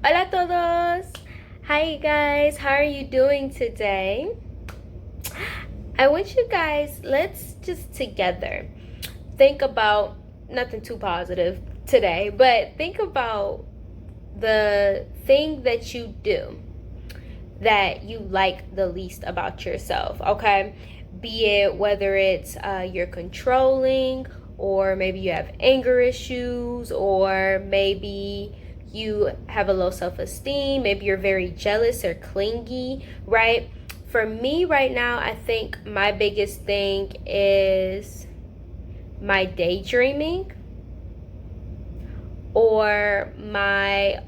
Hola todos! Hi guys, how are you doing today? I want you guys, let's just together think about nothing too positive today, but think about the thing that you do that you like the least about yourself, okay? Be it whether it's you're controlling, or maybe you have anger issues, or maybe you have a low self-esteem, maybe you're very jealous or clingy, right? For me right now, I think my biggest thing is my daydreaming or my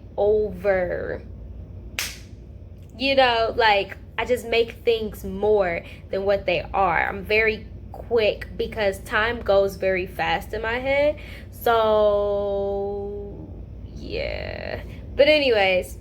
like I just make things more than what they are. I'm very quick because time goes very fast in my head. So, yeah. But, anyways,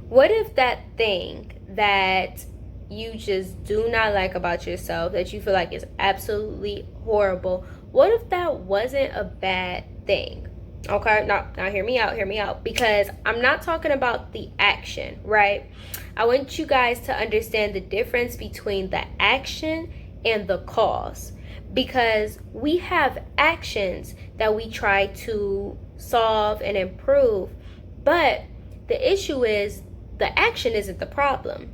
what if that thing that you just do not like about yourself, that you feel like is absolutely horrible, what if that wasn't a bad thing? Okay, now hear me out, because I'm not talking about the action, right? I want you guys to understand the difference between the action and the cause, because we have actions that we try to solve and improve, but the issue is the action isn't the problem.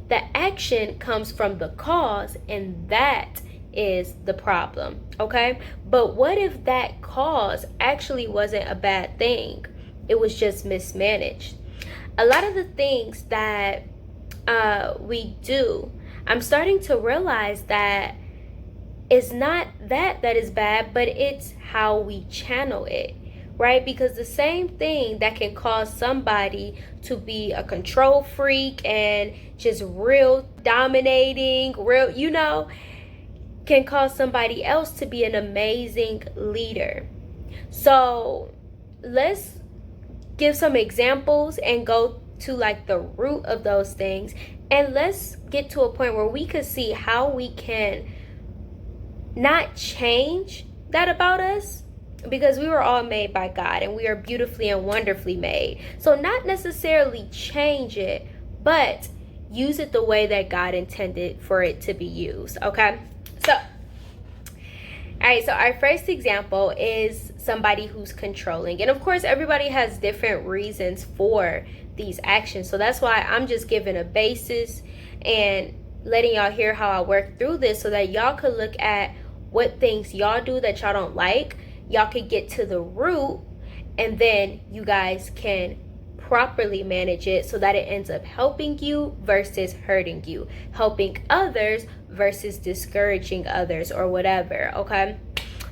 The action comes from the cause, and that is the problem, okay? But what if that cause actually wasn't a bad thing? It was just mismanaged. A lot of the things that we do, I'm starting to realize that it's not that is bad, but it's how we channel it, right? Because the same thing that can cause somebody to be a control freak and just real dominating, can cause somebody else to be an amazing leader. So let's give some examples and go to like the root of those things, and let's get to a point where we could see how we can not change that about us, because we were all made by God and we are beautifully and wonderfully made. So not necessarily change it, but use it the way that God intended for it to be used, okay? So, all right, so our first example is somebody who's controlling. And of course, everybody has different reasons for these actions. So that's why I'm just giving a basis and letting y'all hear how I work through this, so that y'all could look at what things y'all do that y'all don't like. Y'all could get to the root, and then you guys can properly manage it so that it ends up helping you versus hurting you, helping others versus discouraging others, or whatever, okay?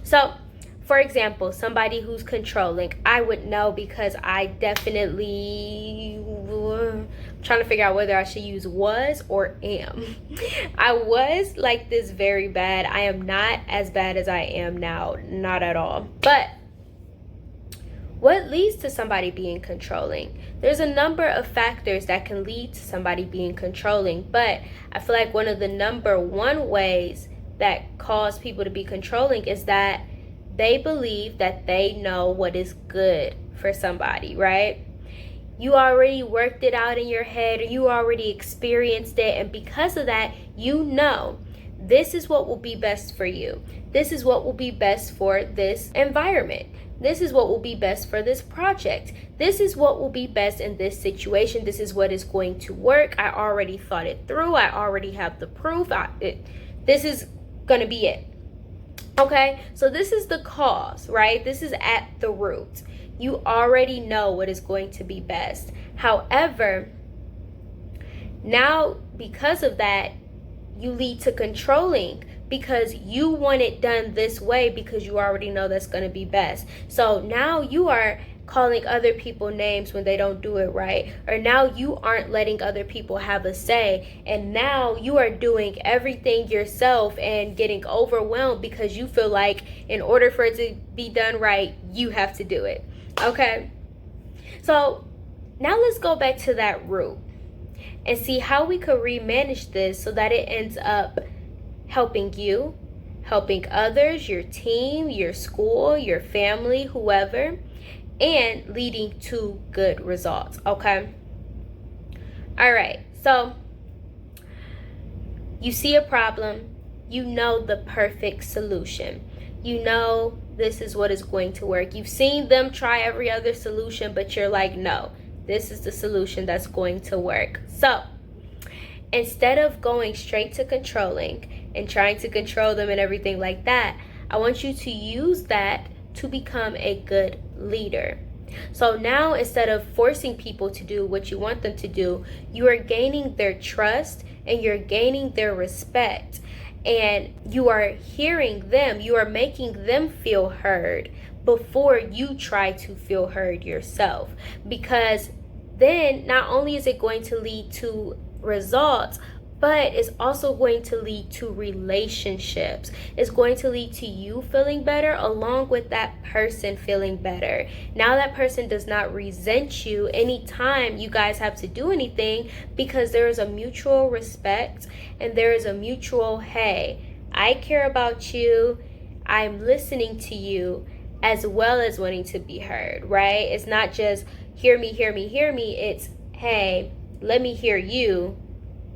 So, for example, somebody who's controlling, I would know, because I definitely trying to figure out whether I should use was or am. I was like this very bad. I am not as bad as I am now, not at all. But what leads to somebody being controlling? There's a number of factors that can lead to somebody being controlling, but I feel like one of the number one ways that cause people to be controlling is that they believe that they know what is good for somebody, right? You already worked it out in your head, or you already experienced it, and because of that, you know this is what will be best for you. This is what will be best for this environment. This is what will be best for this project. This is what will be best in this situation. This is what is going to work. I already thought it through. I already have the proof. This is going to be it. Okay, so this is the cause, right? This is at the root. You already know what is going to be best. However, now because of that, you lead to controlling, because you want it done this way, because you already know that's going to be best. So now you are calling other people names when they don't do it right, or now you aren't letting other people have a say, and now you are doing everything yourself and getting overwhelmed because you feel like in order for it to be done right, you have to do it. Okay, so now let's go back to that root and see how we could remanage this so that it ends up helping you, helping others, your team, your school, your family, whoever, and leading to good results. Okay. All right. So you see a problem, you know the perfect solution. You know this is what is going to work. You've seen them try every other solution, but you're like, no, this is the solution that's going to work. So instead of going straight to controlling and trying to control them and everything like that, I want you to use that to become a good leader. So now, instead of forcing people to do what you want them to do, you are gaining their trust and you're gaining their respect. And you are hearing them, you are making them feel heard before you try to feel heard yourself. Because then not only is it going to lead to results, but it's also going to lead to relationships. It's going to lead to you feeling better along with that person feeling better. Now that person does not resent you anytime you guys have to do anything, because there is a mutual respect and there is a mutual, hey, I care about you, I'm listening to you, as well as wanting to be heard, right? It's not just hear me, hear me, hear me. It's, hey, let me hear you.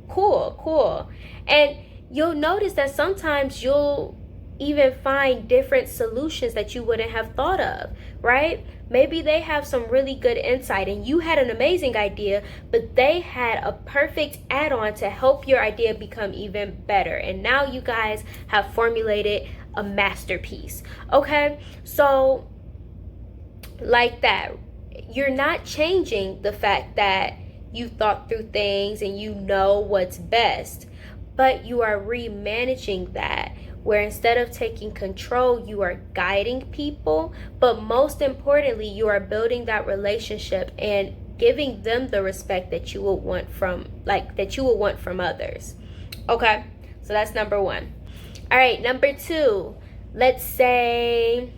Cool. And you'll notice that sometimes you'll even find different solutions that you wouldn't have thought of, right? Maybe they have some really good insight and you had an amazing idea, but they had a perfect add-on to help your idea become even better. And now you guys have formulated a masterpiece. Okay, so like that, you're not changing the fact that you thought through things and you know what's best, but you are remanaging that, where instead of taking control, you are guiding people, but most importantly, you are building that relationship and giving them the respect that you will want from others. Okay, so that's number one. All right, number two, let's say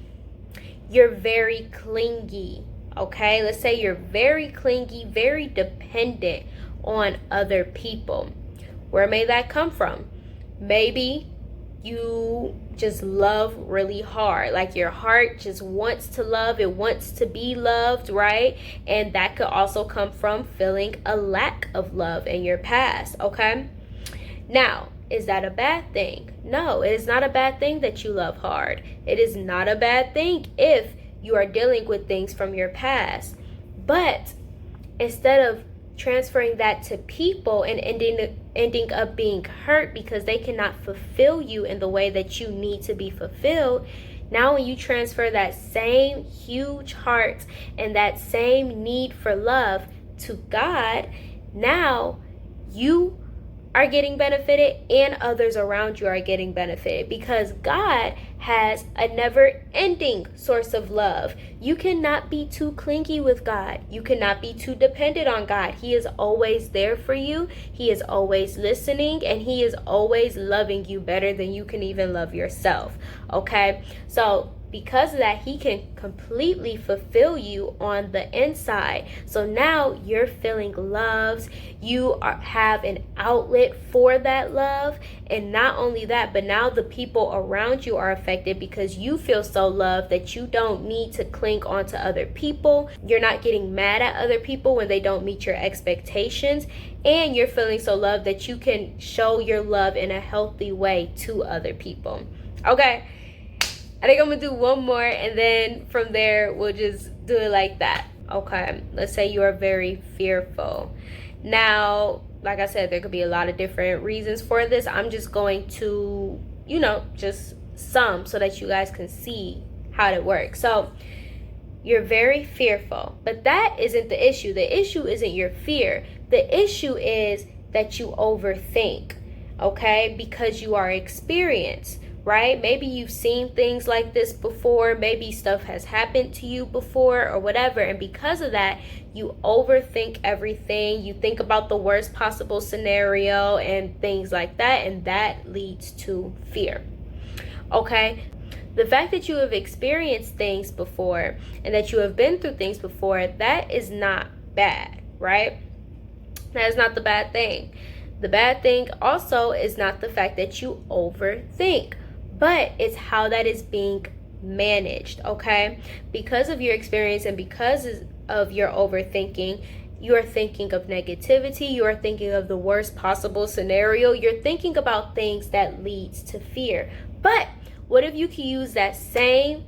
you're very clingy. Okay, let's say you're very clingy, very dependent on other people. Where may that come from? Maybe you just love really hard. Like your heart just wants to love, it wants to be loved, right? And that could also come from feeling a lack of love in your past, okay? Now, is that a bad thing? No, it is not a bad thing that you love hard. It is not a bad thing if you are dealing with things from your past. But instead of transferring that to people and ending up being hurt because they cannot fulfill you in the way that you need to be fulfilled, now when you transfer that same huge heart and that same need for love to God, now you are getting benefited and others around you are getting benefited, because God has a never-ending source of love. You cannot be too clingy with God. You cannot be too dependent on God. He is always there for you. He is always listening, and He is always loving you better than you can even love yourself. Okay? So because of that, He can completely fulfill you on the inside. So now you're feeling loved. You have an outlet for that love. And not only that, but now the people around you are affected because you feel so loved that you don't need to cling onto other people. You're not getting mad at other people when they don't meet your expectations. And you're feeling so loved that you can show your love in a healthy way to other people. Okay? I think I'm gonna do one more, and then from there we'll just do it like that. Okay, let's say you are very fearful. Now, like I said, there could be a lot of different reasons for this. I'm just going to, just some so that you guys can see how it works. So you're very fearful, but that isn't the issue. The issue isn't your fear. The issue is that you overthink, okay? Because you are experienced. Right? Maybe you've seen things like this before. Maybe stuff has happened to you before or whatever. And because of that, you overthink everything. You think about the worst possible scenario and things like that. And that leads to fear. Okay? The fact that you have experienced things before and that you have been through things before, that is not bad, right? That is not the bad thing. The bad thing also is not the fact that you overthink, but it's how that is being managed, okay? Because of your experience and because of your overthinking, you're thinking of negativity, you're thinking of the worst possible scenario, you're thinking about things that leads to fear. But what if you can use those same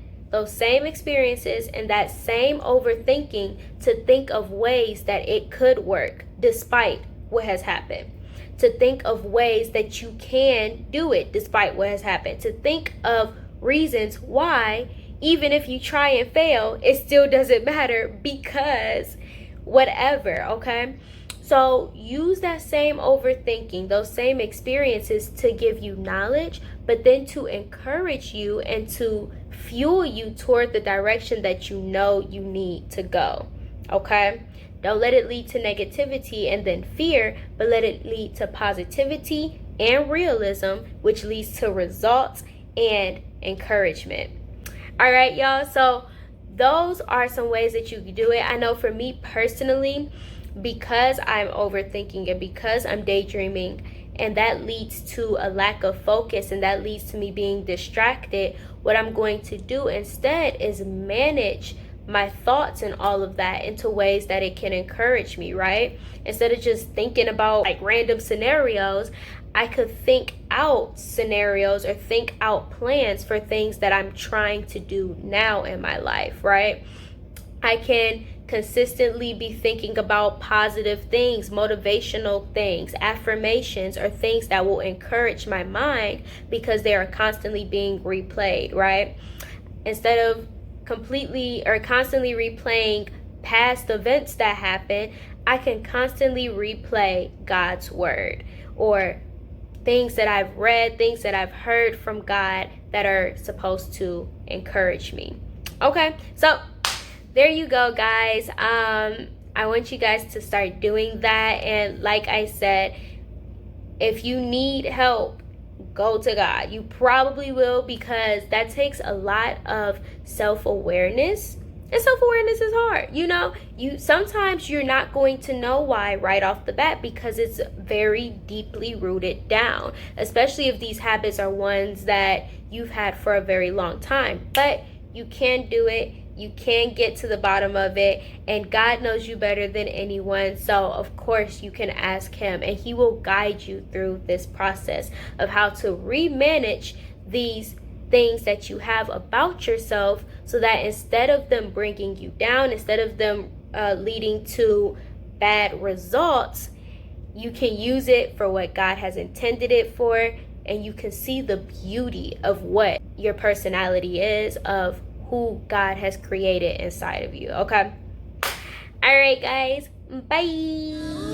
experiences and that same overthinking to think of ways that it could work despite what has happened? To think of ways that you can do it despite what has happened. To think of reasons why, even if you try and fail, it still doesn't matter because whatever, okay? So use that same overthinking, those same experiences to give you knowledge, but then to encourage you and to fuel you toward the direction that you know you need to go, okay? Don't let it lead to negativity and then fear, but let it lead to positivity and realism, which leads to results and encouragement. All right, y'all. So those are some ways that you can do it. I know for me personally, because I'm overthinking and because I'm daydreaming, and that leads to a lack of focus and that leads to me being distracted, what I'm going to do instead is manage my thoughts and all of that into ways that it can encourage me, right? Instead of just thinking about like random scenarios, I could think out scenarios or think out plans for things that I'm trying to do now in my life, right? I can consistently be thinking about positive things, motivational things, affirmations, or things that will encourage my mind because they are constantly being replayed, right? Instead of constantly replaying past events that happen, I can constantly replay God's word or things that I've read, things that I've heard from God that are supposed to encourage me. Okay, so there you go, guys. I want you guys to start doing that. And like I said, if you need help, go to God. You probably will, because that takes a lot of self-awareness. And self-awareness is hard. Sometimes you're not going to know why right off the bat because it's very deeply rooted down, especially if these habits are ones that you've had for a very long time. But you can do it. You can get to the bottom of it, and God knows you better than anyone. So of course you can ask him, and he will guide you through this process of how to remanage these things that you have about yourself, so that instead of them bringing you down, instead of them leading to bad results, you can use it for what God has intended it for, and you can see the beauty of what your personality is, of who God has created inside of you. Okay? All right, guys. Bye.